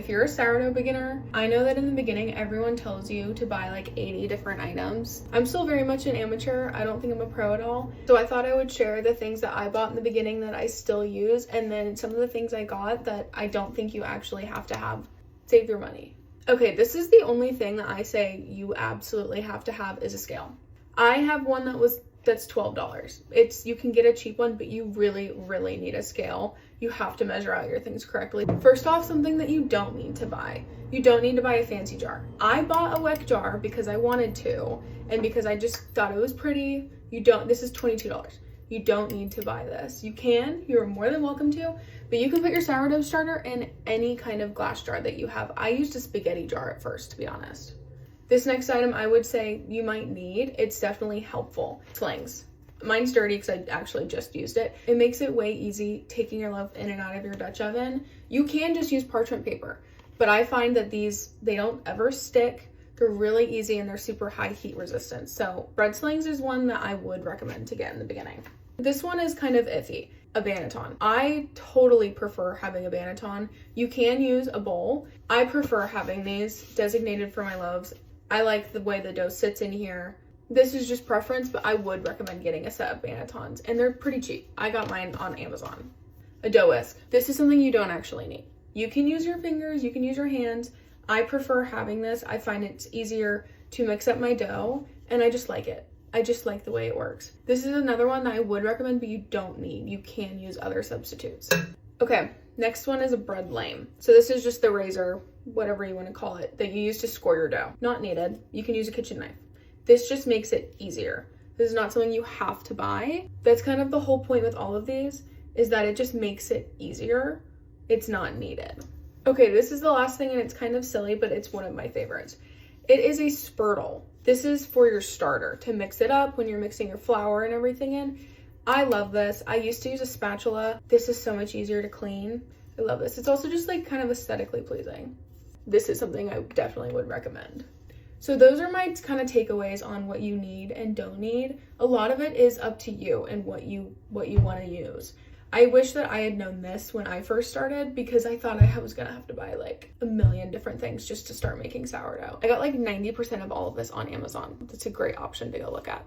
if you're a sourdough beginner, I know that in the beginning, everyone tells you to buy like 80 different items. I'm still very much an amateur. I don't think I'm a pro at all. So I thought I would share the things that I bought in the beginning that I still use, and then some of the things I got that I don't think you actually have to have. Save your money. Okay, this is the only thing that I say you absolutely have to have is a scale. I have one that's $12. You can get a cheap one, but you really, really need a scale. You have to measure out your things correctly. First off, something that you don't need to buy. You don't need to buy a fancy jar. I bought a WEC jar because I wanted to, and because I just thought it was pretty. This is $22. You don't need to buy this. You're more than welcome to, but you can put your sourdough starter in any kind of glass jar that you have. I used a spaghetti jar at first, to be honest. This next item I would say you might need, it's definitely helpful. Slings. Mine's dirty because I actually just used it. It makes it way easy taking your loaf in and out of your Dutch oven. You can just use parchment paper, but I find that they don't ever stick. They're really easy and they're super high heat resistant. So bread slings is one that I would recommend to get in the beginning. This one is kind of iffy. A banneton. I totally prefer having a banneton. You can use a bowl. I prefer having these designated for my loaves. I like the way the dough sits in here. This is just preference, but I would recommend getting a set of bannetons, and they're pretty cheap. I got mine on Amazon. A dough whisk. This is something you don't actually need. You can use your fingers, you can use your hands. I prefer having this. I find it's easier to mix up my dough, and I just like it. I just like the way it works. This is another one that I would recommend, but you don't need. You can use other substitutes. Okay, next one is a bread lame. So this is just the razor, whatever you want to call it, that you use to score your dough. Not needed. You can use a kitchen knife. This just makes it easier. This is not something you have to buy. That's kind of the whole point with all of these, is that it just makes it easier. It's not needed. Okay, this is the last thing, and it's kind of silly, but it's one of my favorites. It is a spurtle. This is for your starter, to mix it up when you're mixing your flour and everything in. I love this. I used to use a spatula. This is so much easier to clean. I love this. It's also just like kind of aesthetically pleasing. This is something I definitely would recommend. So those are my kind of takeaways on what you need and don't need. A lot of it is up to you and what you want to use. I wish that I had known this when I first started, because I thought I was gonna have to buy like a million different things just to start making sourdough. I got like 90% of all of this on Amazon. That's a great option to go look at.